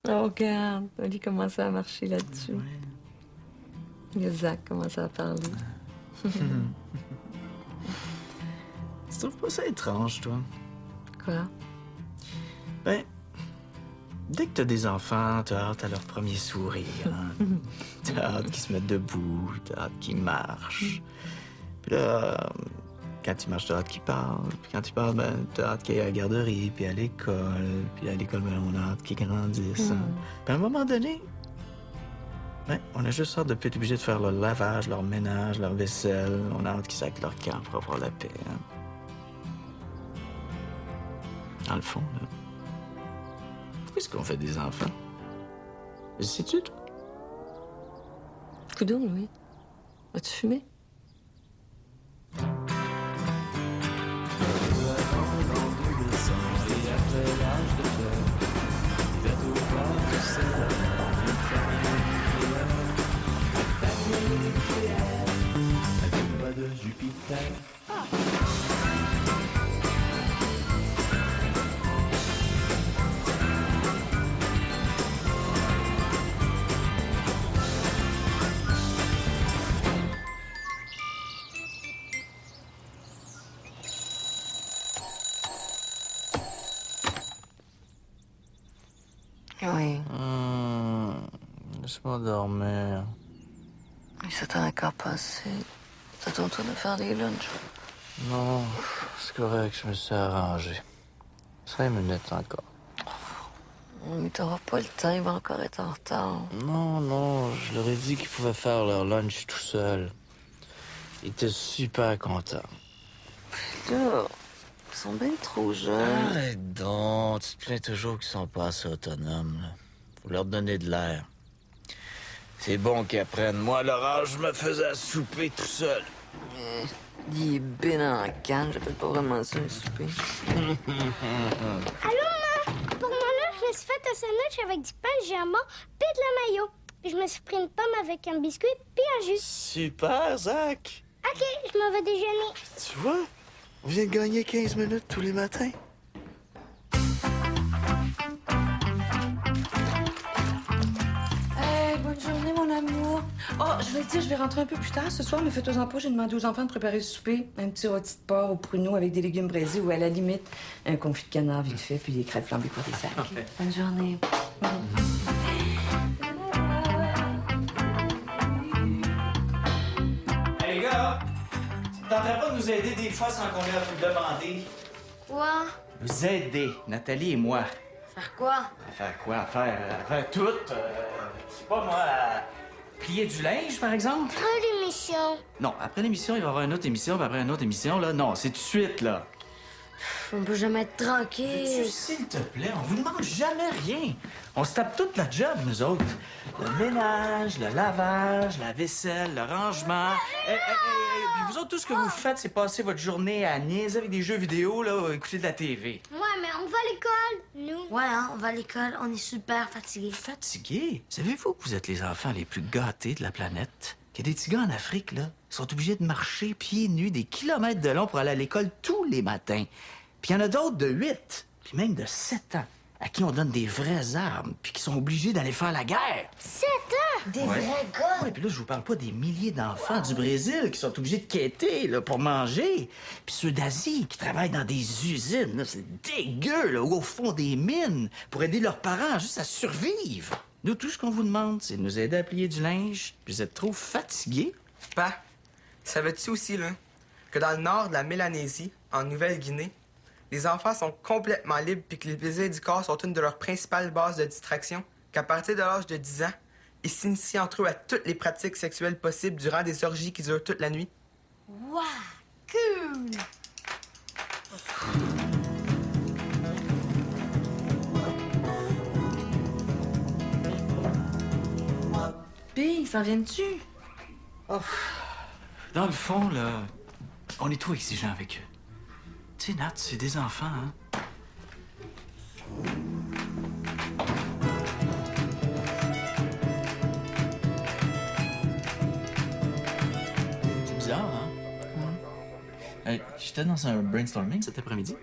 Oh, regarde, Oli commence à marcher là-dessus. Ouais. Il y a Zach commence à parler. Tu trouves pas ça étrange, toi? Quoi? Ben, dès que t'as des enfants, t'as hâte à leur premier sourire. Hein? T'as hâte qu'ils se mettent debout, t'as hâte qu'ils marchent. Puis là, quand ils marchent, t'as hâte qu'ils parlent. Puis quand ils parlent, ben, t'as hâte qu'ils aillent à la garderie, puis à l'école. Puis à l'école, ben, on a hâte qu'ils grandissent. Hein? Puis à un moment donné, ben, on a juste hâte de plus être obligé de faire leur lavage, leur ménage, leur vaisselle. On a hâte qu'ils sacent leur camp pour avoir la paix. Hein? Dans le fond, là. Pourquoi est-ce qu'on fait des enfants? Le sais-tu, toi? Coudon, Louis. As-tu fumé? Oui. Laisse-moi dormir. Il s'est encore passé. C'est ton tour de faire des lunchs. Non, c'est correct, je me suis arrangé. 5 minutes encore. Mais t'auras pas le temps, il va encore être en retard. Non, je leur ai dit qu'ils pouvaient faire leur lunch tout seuls. Ils étaient super contents. Là, ils sont bien trop jeunes. Arrête donc, tu te plains toujours qu'ils sont pas assez autonomes. Là. Faut leur donner de l'air. C'est bon qu'ils apprennent. Moi, l'orange, je me faisais à souper tout seul. Il est bien en canne, j'appelle pas vraiment ça un souper. Allô, maman? Pour mon lunch, je me suis fait un sandwich avec du pain de jambon puis de la mayo. Puis je me suis pris une pomme avec un biscuit puis un jus. Super, Zach! OK, je m'en vais déjeuner. Tu vois, on vient de gagner 15 minutes tous les matins. Hey, bonne journée, mon amour. Oh, je vais te dire, je vais rentrer un peu plus tard ce soir, mais faites-en pas, j'ai demandé aux enfants de préparer le souper. Un petit rôti de porc au pruneau avec des légumes braisés ou à la limite, un confit de canard vite fait, puis des crêpes flambées pour des sacs. Bonne journée. Hey, les gars, tu tenterais pas de nous aider des fois sans qu'on ait à vous le demander? Quoi? Nous aider, Nathalie et moi. Faire quoi? À faire quoi? À faire tout. C'est pas moi, à plier du linge, par exemple? Après l'émission. Non, après l'émission, il va y avoir une autre émission, puis après une autre émission, là. Non, c'est tout de suite, là. On peut jamais être tranquille. S'il te plaît, on vous demande jamais rien. On se tape toute la job, nous autres. Le ménage, le lavage, la vaisselle, le rangement. Puis vous autres, tout ce que vous faites, c'est passer votre journée à niaiser avec des jeux vidéo, là, écouter de la TV. Ouais, mais on va à l'école, nous. Ouais, hein, on va à l'école, on est super fatigués. Fatigué? Savez-vous que vous êtes les enfants les plus gâtés de la planète? Qu'il y a des petits gars en Afrique, là, ils sont obligés de marcher pieds nus des kilomètres de long pour aller à l'école tous les matins. Puis il y en a d'autres de 8, puis même de 7 ans, à qui on donne des vraies armes, puis qui sont obligés d'aller faire la guerre. 7 ans? Des vrais gars. Ouais, puis là, je vous parle pas des milliers d'enfants du Brésil qui sont obligés de quêter là, pour manger. Puis ceux d'Asie qui travaillent dans des usines, là, c'est dégueu, là, ou au fond des mines, pour aider leurs parents juste à survivre. Nous, tout ce qu'on vous demande, c'est de nous aider à plier du linge, puis vous êtes trop fatigués. Pa, savais-tu aussi, là, que dans le nord de la Mélanésie, en Nouvelle-Guinée, les enfants sont complètement libres puis que les plaisirs du corps sont une de leurs principales bases de distraction, qu'à partir de l'âge de 10 ans, ils s'initient entre eux à toutes les pratiques sexuelles possibles durant des orgies qui durent toute la nuit? Waouh, cool. Puis, s'en viennent-tu? Dans le fond, là, on est trop exigeants avec eux. Tu sais, Nat, c'est des enfants, hein? C'est bizarre, hein? J'étais dans un brainstorming cet après-midi.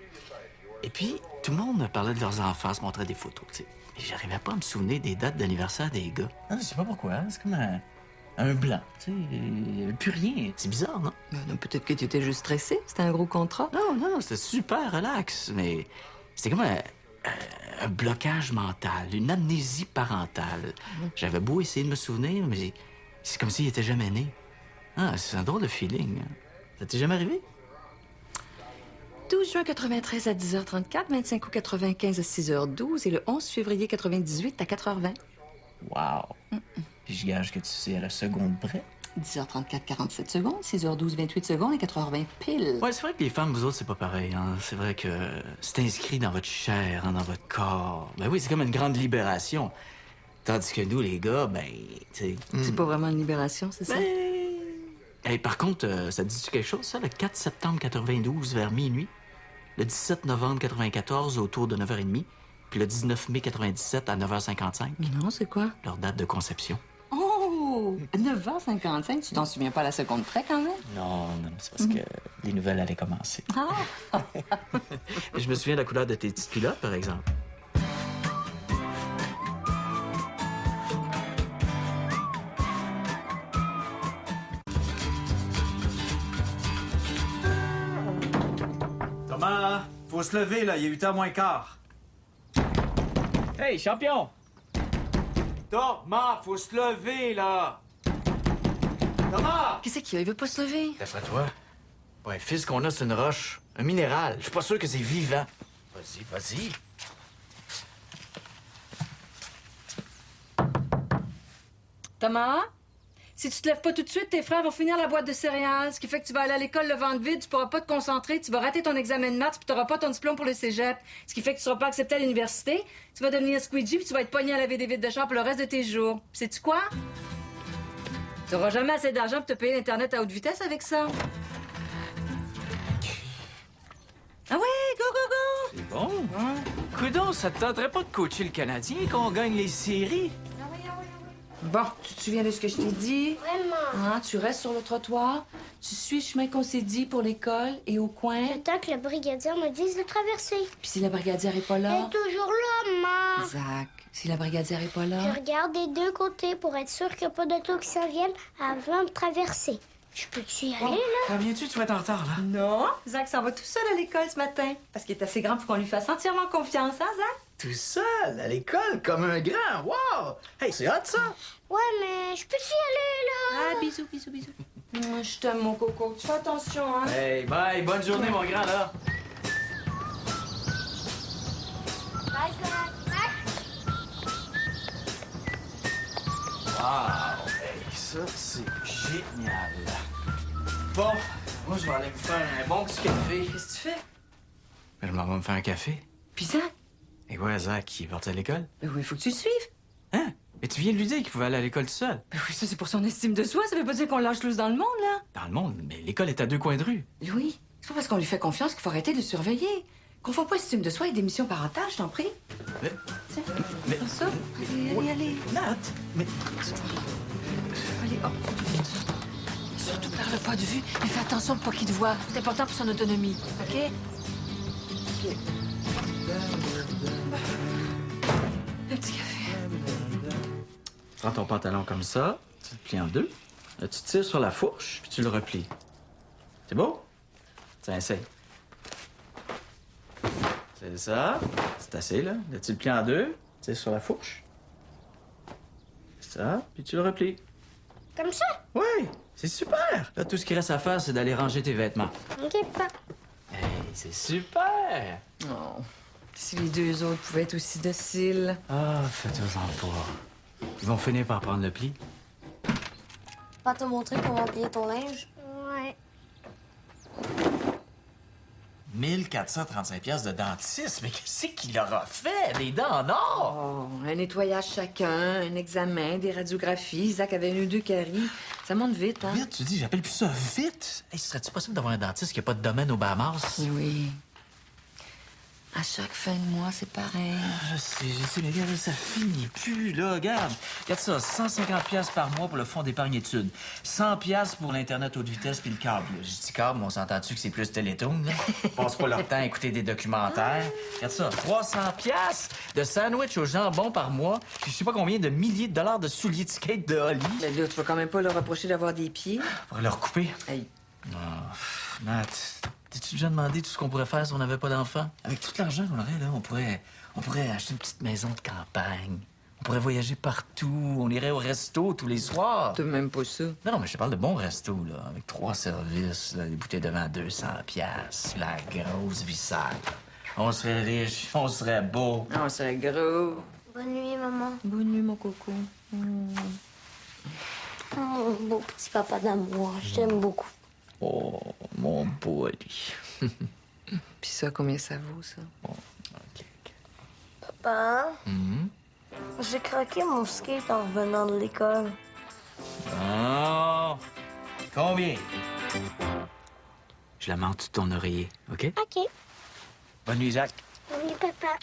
Et puis, tout le monde me parlait de leurs enfants, se montrait des photos, tu sais. Mais j'arrivais pas à me souvenir des dates d'anniversaire des gars. Non, je sais pas pourquoi. C'est comme un blanc. Tu sais, il y avait plus rien. C'est bizarre, non? Non, peut-être que tu étais juste stressé. C'était un gros contrat. Non, c'était super relax. Mais c'était comme un blocage mental, une amnésie parentale. J'avais beau essayer de me souvenir, mais c'est comme s'il était jamais né. Ah, c'est un drôle de feeling. Ça t'est jamais arrivé? 12 juin 93 à 10h34, 25 août 95 à 6h12 et le 11 février 98 à 4h20. Wow! Puis je gage que tu sais à la seconde près. 10h34, 47 secondes, 6h12, 28 secondes et 4h20 pile. Ouais, c'est vrai que les femmes, vous autres, c'est pas pareil. Hein? C'est vrai que c'est inscrit dans votre chair, hein, dans votre corps. Ben oui, c'est comme une grande libération. Tandis que nous, les gars, ben, tu sais... C'est pas vraiment une libération, c'est ça? Hey, par contre, ça te dit-tu quelque chose, ça? Le 4 septembre 92 vers minuit, le 17 novembre 94 autour de 9h30, puis le 19 mai 97 à 9h55, Non, c'est quoi? leur date de conception. Oh! 9h55, tu t'en souviens pas à la seconde près quand même? Non, c'est parce que les nouvelles allaient commencer. Ah! Je me souviens de la couleur de tes petites culottes, par exemple. Thomas, faut se lever, là. Il est 8h moins quart. Hey, champion! Thomas, faut se lever, là! Thomas! Qu'est-ce qu'il y a? Il veut pas se lever? D'après-toi, ouais, fils qu'on a, c'est une roche, un minéral. Je suis pas sûr que c'est vivant. Vas-y. Thomas? Si tu te lèves pas tout de suite, tes frères vont finir la boîte de céréales, ce qui fait que tu vas aller à l'école le ventre vide, tu pourras pas te concentrer, tu vas rater ton examen de maths, puis t'auras pas ton diplôme pour le cégep, ce qui fait que tu seras pas accepté à l'université, tu vas devenir squeegee, puis tu vas être pogné à laver des vitres de char pour le reste de tes jours. Puis sais-tu quoi? Tu auras jamais assez d'argent pour te payer l'Internet à haute vitesse avec ça. Ah ouais, go, go, go! C'est bon. Coudon, ça te tenterait pas de coacher le Canadien qu'on gagne les séries? Bon, tu te souviens de ce que je t'ai dit? Vraiment. Hein, tu restes sur le trottoir, tu suis le chemin qu'on s'est dit pour l'école et au coin. J'attends que le brigadier me dise de traverser. Puis si la brigadière est pas Elle là... est toujours là, maman. Zach, si la brigadière est pas Je là... regarde des deux côtés pour être sûr qu'il n'y a pas d'auto qui s'en viennent avant de traverser. Je peux-tu y aller, là? Reviens-tu? Tu vas être en retard, là. Non, Zach s'en va tout seul à l'école ce matin. Parce qu'il est assez grand pour qu'on lui fasse entièrement confiance, hein, Zach? Tout seul, à l'école, comme un grand. Wow! Hey, c'est hot, ça! Ouais, mais je peux-tu y aller, là? Ah, bisous. Je t'aime, mon coco. Tu fais attention, hein? Hey, bye. Bonne journée, mon grand, là. Bye, Zach. Wow! Hey, ça, c'est génial. Bon, moi, je vais aller me faire un bon petit café. Qu'est-ce que tu fais? Je m'en vais me faire un café. Puis Zach? Et ouais, Zach, il est parti à l'école. Ben oui, il faut que tu le suives. Hein? Et tu viens de lui dire qu'il pouvait aller à l'école tout seul. Ben oui, ça, c'est pour son estime de soi. Ça veut pas dire qu'on lâche loose dans le monde, là. Dans le monde, mais l'école est à 2 coins de rue. Louis, c'est pas parce qu'on lui fait confiance qu'il faut arrêter de le surveiller. Qu'on fait pas estime de soi et démission parentale, je t'en prie. Mais... Tiens, Mais- comme ça. Allez. Nat, mais... Allez, oh. Surtout parle pas de vue, mais fais attention pour pas qu'il te voie. C'est important pour son autonomie, OK? Un petit café. Prends ton pantalon comme ça, tu le plies en deux, là, tu tires sur la fourche, puis tu le replies. C'est beau? Tiens, essaye. C'est ça. C'est assez, là. Là, tu le plies en deux, tu tires sur la fourche. Ça, puis tu le replies. Comme ça? Oui, c'est super. Là, tout ce qu'il reste à faire, c'est d'aller ranger tes vêtements. OK, pas. Hey, c'est super! Oh, si les deux autres pouvaient être aussi dociles. Ah, faites-en pas. Ils vont finir par prendre le pli. Pas te montrer comment plier ton linge? Ouais. 1435 pièces de dentiste, mais qu'est-ce qu'il leur a fait? Des dents en or! Oh, un nettoyage chacun, un examen, des radiographies. Zach avait une ou deux caries. Ça monte vite, hein? Vite, tu dis, j'appelle plus ça vite. Hey, serait-tu possible d'avoir un dentiste qui n'a pas de domaine aux Bahamas? Oui. À chaque fin de mois, c'est pareil. Je sais, mais regarde, ça finit plus, là. Regarde ça, 150 pièces par mois pour le fonds d'épargne études. 100 pièces pour l'Internet haute vitesse puis le câble. Je dis câble, mais on s'entend-tu que c'est plus Télétoon, là? Ils passent pas leur temps à écouter des documentaires. Regarde ça, 300 pièces de sandwich au jambon par mois, puis je sais pas combien de milliers de dollars de souliers de skate de Holly. Ben là, tu vas quand même pas leur reprocher d'avoir des pieds. Pour leur couper. Hey. Nat, t'es-tu déjà demandé tout ce qu'on pourrait faire si on n'avait pas d'enfants? Avec tout l'argent qu'on aurait, là, on pourrait acheter une petite maison de campagne. On pourrait voyager partout. On irait au resto tous les soirs. T'as même pas ça. Non, mais je te parle de bons restos, là, avec 3 services, là, des bouteilles de vin à 200 piastres, la grosse vissale. On serait riche, on serait beau. Non, c'est gros. Bonne nuit, maman. Bonne nuit, mon coco. Mon beau petit papa d'amour, je t'aime beaucoup. Oh, mon beau Ali. Puis ça, combien ça vaut, ça? OK. Papa, Mhm. j'ai craqué mon skate en revenant de l'école. Oh! Combien? Je la mets en dessous de ton oreiller, OK? OK. Bonne nuit, Jacques. Oui, papa.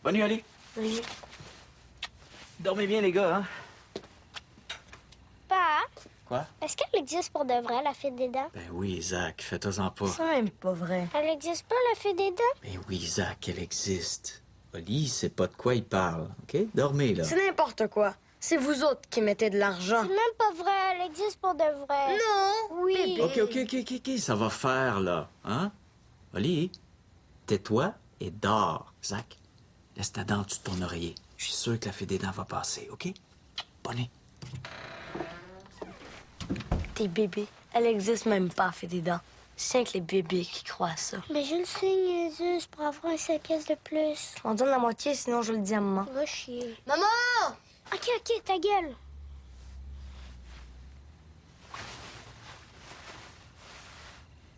Bonne nuit, Ali. Oui. Dormez bien, les gars, hein? Papa, Quoi? est-ce qu'elle existe pour de vrai, la fée des dents? Ben oui, Zach, fais-toi-en pas. C'est même pas vrai. Elle existe pas, la fée des dents? Ben oui, Zach, elle existe. Oli, c'est pas de quoi il parle, OK? Dormez, là. C'est n'importe quoi. C'est vous autres qui mettez de l'argent. C'est même pas vrai, elle existe pour de vrai. Non! Oui. OK, ça va faire, là, hein? Oli, tais-toi et dors. Zach, laisse ta dent en dessous de ton oreiller. Je suis sûr que la fée des dents va passer, OK? Bonne nuit. Tes bébés, elle existe même pas, fait des dents. C'est que les bébés qui croient à ça. Mais je le sais, juste pour avoir 5 pièces de plus. Je m'en donne la moitié, sinon je le dis à maman. Va chier. Maman! OK, ta gueule.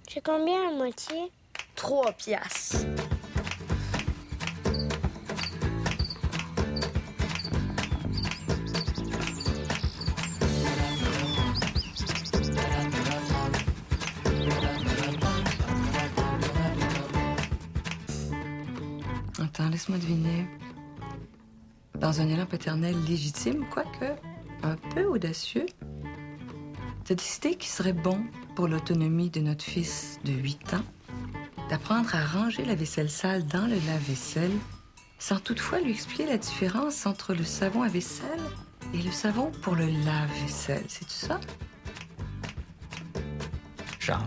J'ai combien la moitié? 3 piastres. Attends, laisse-moi deviner. Dans un élan paternel légitime, quoique un peu audacieux, t'as décidé qu'il serait bon pour l'autonomie de notre fils de 8 ans d'apprendre à ranger la vaisselle sale dans le lave-vaisselle sans toutefois lui expliquer la différence entre le savon à vaisselle et le savon pour le lave-vaisselle. C'est-tu ça? Charles.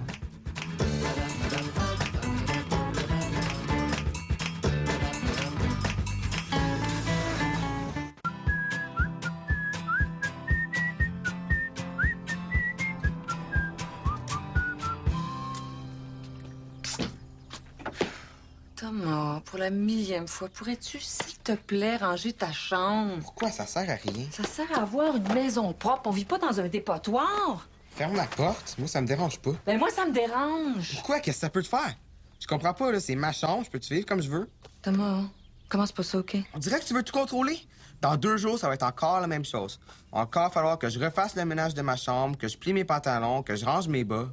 Thomas, pour la 1000e fois, pourrais-tu, s'il te plaît, ranger ta chambre? Pourquoi? Ça sert à rien. Ça sert à avoir une maison propre. On vit pas dans un dépotoir. Ferme la porte. Moi, ça me dérange pas. Ben moi, ça me dérange. Pourquoi? Qu'est-ce que ça peut te faire? Je comprends pas, là. C'est ma chambre. Je peux-tu vivre comme je veux? Thomas, commence pas ça, OK? On dirait que tu veux tout contrôler. Dans 2 jours, ça va être encore la même chose. Encore falloir que je refasse le ménage de ma chambre, que je plie mes pantalons, que je range mes bas.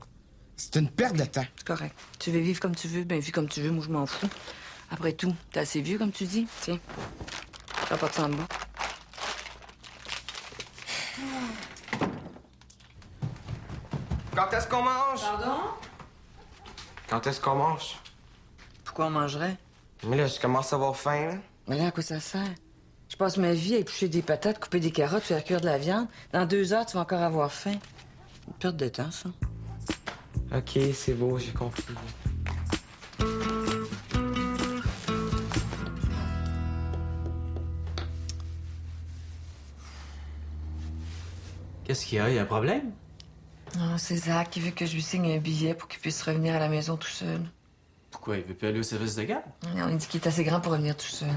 C'est une perte de temps. C'est correct. Tu veux vivre comme tu veux, ben vis comme tu veux. Moi, je m'en fous. Après tout, t'es assez vieux, comme tu dis. Tiens, t'as pas de sang de bas. Quand est-ce qu'on mange? Pardon? Quand est-ce qu'on mange? Pourquoi on mangerait? Mais là, je commence à avoir faim, là. Mais là, à quoi ça sert? Je passe ma vie à éplucher des patates, couper des carottes, faire cuire de la viande. Dans 2 heures, tu vas encore avoir faim. Une perte de temps, ça. OK, c'est beau, j'ai compris. Qu'est-ce qu'il y a? Il y a un problème? Non, c'est Zach qui veut que je lui signe un billet pour qu'il puisse revenir à la maison tout seul. Pourquoi? Il veut plus aller au service de garde? On lui dit qu'il est assez grand pour revenir tout seul.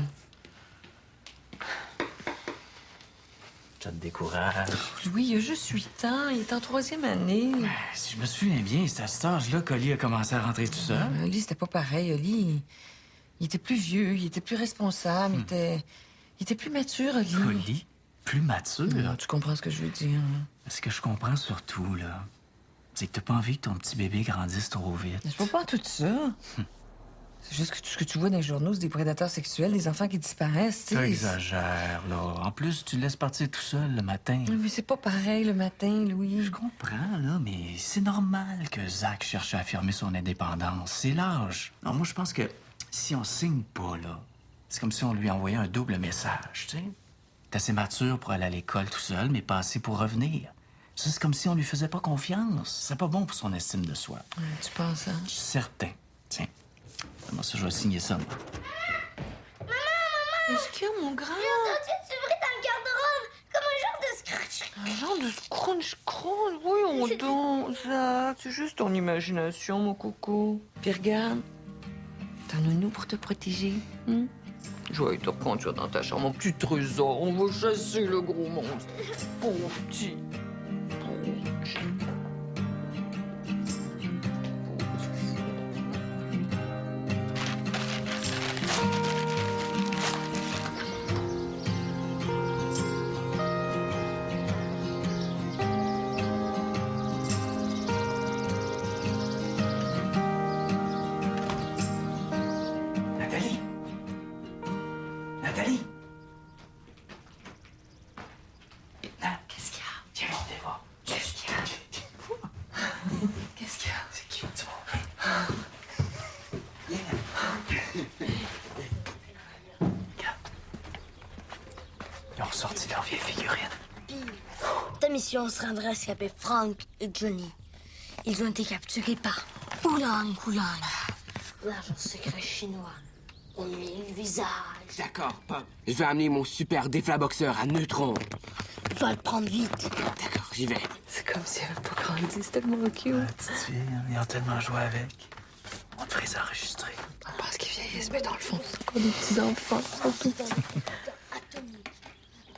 Ça te décourage. Louis, il a juste 8 ans. Il est en 3e année. Si je me souviens bien, c'est à cet âge-là qu'Oli a commencé à rentrer tout seul. Oli, c'était pas pareil. Oli, il était plus vieux, il était plus responsable, il était plus mature, Oli. Oli, plus mature. Non, tu comprends ce que je veux dire. Là. Ce que je comprends surtout, là, c'est que t'as pas envie que ton petit bébé grandisse trop vite. Je vois pas tout ça. C'est juste que tout ce que tu vois dans les journaux, c'est des prédateurs sexuels, des enfants qui disparaissent, tu sais. T'exagères, là. En plus, tu le laisses partir tout seul le matin. Mais c'est pas pareil le matin, Louis. Je comprends, là, mais c'est normal que Zach cherche à affirmer son indépendance. C'est l'âge. Non, moi, je pense que si on signe pas, là, c'est comme si on lui envoyait un double message, tu sais. T'es assez mature pour aller à l'école tout seul, mais pas assez pour revenir. Ça, c'est comme si on lui faisait pas confiance. C'est pas bon pour son estime de soi. Tu penses, hein? Je suis certain. Tiens, moi, ça, je vais signer ça, moi. Qu'est-ce qu'il y a, mon grand? J'ai entendu du bruit dans le garde-robe, comme un genre de scratch. Un genre de scrunch-crunch. Oui, on danse, Zach. C'est juste ton imagination, mon coco. Puis regarde, t'as un nounou pour te protéger. Je vais te reconduire dans ta chambre, mon petit trésor. On va chasser le gros monstre. Pauvre petit. Pauvre petit. Nathalie! Nathalie! Qu'est-ce qu'il y a? Viens, on va voir. Qu'est-ce qu'il y a? Qu'est-ce qu'il y a? C'est qui, tu vois? Regarde. Ils ont ressorti leur vieille figurine. Ta mission se rendra se s'appeler Frank et Johnny. Ils ont été capturés par Oolong Oolong, l'agent secret chinois. On met le visage. D'accord, Pop. Je vais amener mon super déflaboxeur à neutrons. Va le prendre vite. D'accord, j'y vais. C'est comme si elle avait pas grandi. C'est tellement cute. Petite fille, ils ont tellement joué avec. On devrait les enregistrer. On pense qu'ils vieillissent, mais dans le fond, c'est encore des petits-enfants. Ils sont tout petits.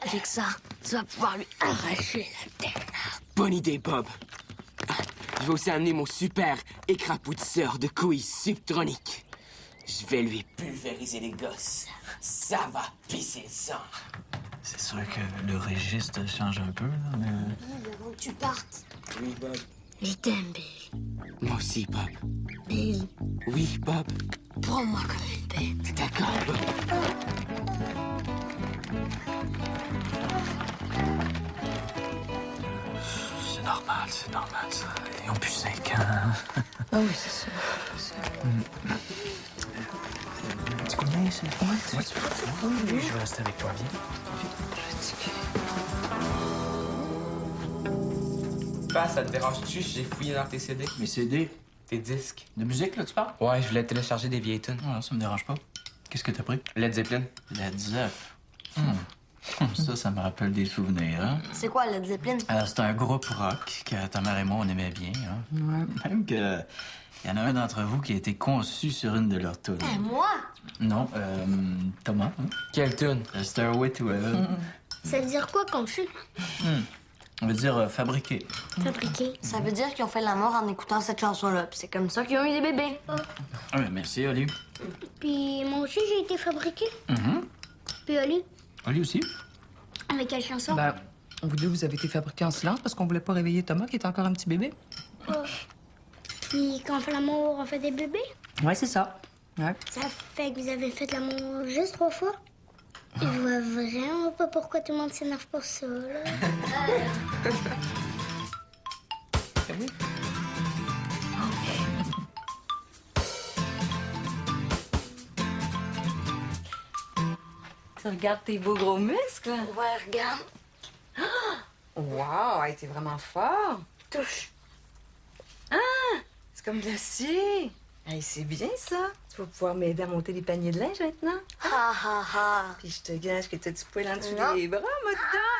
Avec ça, tu vas pouvoir lui arracher la tête. Bonne idée, Bob. Je vais aussi amener mon super écrapouisseur de couilles subtroniques. Je vais lui pulvériser les gosses. Ça va pisser le sang. C'est sûr que le registre change un peu, là, mais... Avant que tu partes, Oui, Bob. je t'aime, Bill. Moi aussi, Bob. Bill, Oui, Bob. prends-moi comme une bête. D'accord, Bob. C'est normal, ça. Ils ont plus 5 ans. Ah oui, c'est ça. Tu connais ça? Oui, oui, je vais rester avec toi, viens. Pas, ça te dérange-tu si j'ai fouillé dans tes CD? Mes CD Tes disques? de musique, là, tu parles? Ouais, je voulais télécharger des vieilles tunes. Ouais, ça me dérange pas. Qu'est-ce que t'as pris? Led Zeppelin. Led Zepp. Ça me rappelle des souvenirs, hein? C'est quoi, Led Zeppelin? C'est un groupe rock que ta mère et moi, on aimait bien, hein? Ouais. Même que... Il y en a un d'entre vous qui a été conçu sur une de leurs tunes. Moi? Non, Thomas, hein? Quelle tune? Stairway to Heaven. Ça veut dire quoi, conçu? On veut dire fabriqué. Fabriqué. Ça veut dire qu'ils ont fait la mort en écoutant cette chanson-là. Puis c'est comme ça qu'ils ont eu des bébés. Ah, ben, merci, Oli. Puis moi aussi, j'ai été fabriquée. Puis Oli, Oli aussi? avec quelle chanson? Ben, vous deux, vous avez été fabriqués en silence parce qu'on voulait pas réveiller Thomas, qui est encore un petit bébé. Puis quand on fait l'amour, on fait des bébés? Ouais, c'est ça. Ouais. Ça fait que vous avez fait l'amour juste 3 fois? Je vois vraiment pas pourquoi tout le monde s'énerve pour ça, là. Tu regardes tes beaux gros muscles. Ouais, regarde. Wow, hey, t'es vraiment fort. Touche. C'est comme de l'acier. Hey, c'est bien, ça. Tu vas pouvoir m'aider à monter les paniers de linge maintenant. Ha, ha, ha. Puis je te gage que t'as du poil en dessous Non. des bras, moi, dedans.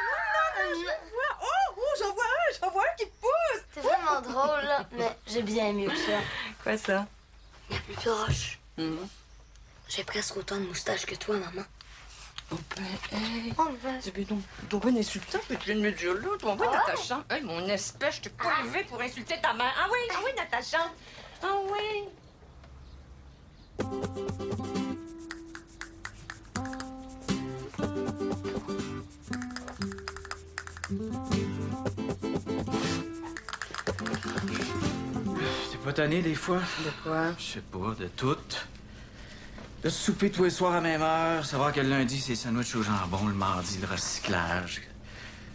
Non, je vois. Oh, j'en vois un qui pousse. C'est vraiment drôle, là. Mais j'ai bien mieux que ça. Quoi, ça? La plus proche. J'ai presque autant de moustache que toi, maman. Oh, ben, hey. Oh, ben, C'est bien donc bien insultant que tu viens de me dire là. Tu m'envoies Natacha. Hey, mon espèce, je t'ai pas élevé pour insulter ta mère. Ah oui, Natacha. Ah oui. T'es pas tanné des fois? De quoi? Je sais pas, de tout. De souper tous les soirs à même heure, savoir que le lundi, c'est sandwich au jambon, le mardi, le recyclage.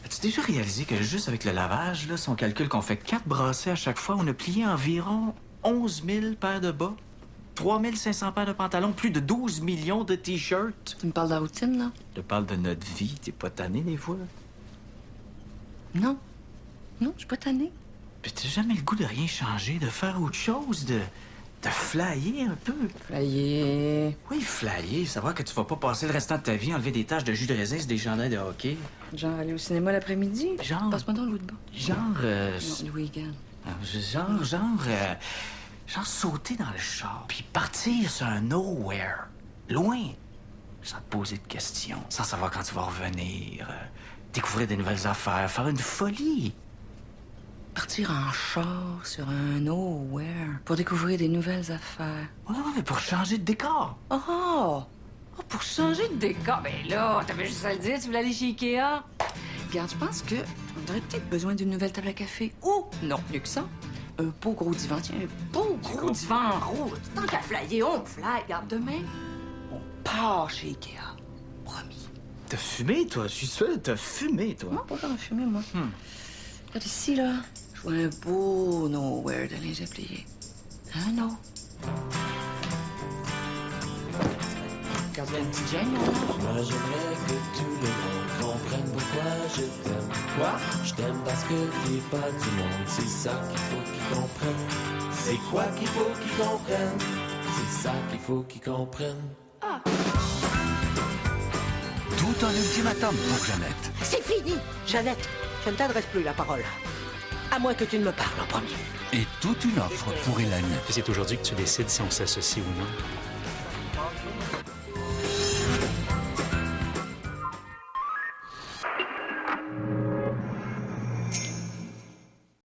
As-tu déjà réalisé que juste avec le lavage, là, son calcul qu'on fait 4 brassées à chaque fois, on a plié environ 11 000 paires de bas, 3 500 paires de pantalons, plus de 12 millions de T-shirts? Tu me parles de la routine, là? Je te parle de notre vie. T'es pas tanné des fois? Non. Non, je suis pas tannée. Puis t'as jamais le goût de rien changer, de faire autre chose, de flyer un peu? Flyer. Oui, flyer. Savoir que tu vas pas passer le restant de ta vie à enlever des taches de jus de raisin sur des chandails de hockey. Genre aller au cinéma l'après-midi? Genre... Passe-moi dans l'autre bas. Genre... Non, Louis Gann. Genre sauter dans le char, puis partir sur un nowhere, loin, sans te poser de questions, sans savoir quand tu vas revenir, découvrir des nouvelles affaires, faire une folie. Partir en char sur un nowhere pour découvrir des nouvelles affaires. Ouais, mais pour changer de décor. Oh! Oh, pour changer de décor. Ben là, t'avais juste à le dire, tu voulais aller chez Ikea. Regarde, je pense que on aurait peut-être besoin d'une nouvelle table à café. Ou, non, mieux que ça, un beau gros divan. Tiens, un beau gros divan en rouge. Tant qu'à flyer, on fly. Regarde, demain, on part chez Ikea. Promis. T'as fumé, toi? Je suis sûr, t'as fumé, toi. Non, pas faire fumer, moi. Regarde ici, là. Je vois un beau nowhere de linge à plier. Ah non. Regarde, il y a une petite gêne, là. Moi j'aimerais que tout le monde comprenne pourquoi je t'aime. Quoi? Je t'aime parce que t'es pas du monde. C'est ça qu'il faut qu'ils comprennent. C'est quoi qu'il faut qu'ils comprennent? C'est ça qu'il faut qu'ils comprennent. Tout un ultimatum pour Jeannette. C'est fini, Jeannette. Je ne t'adresse plus la parole. À moins que tu ne me parles en premier. Et toute une offre pour Hélène. C'est aujourd'hui que tu décides si on s'associe ou non.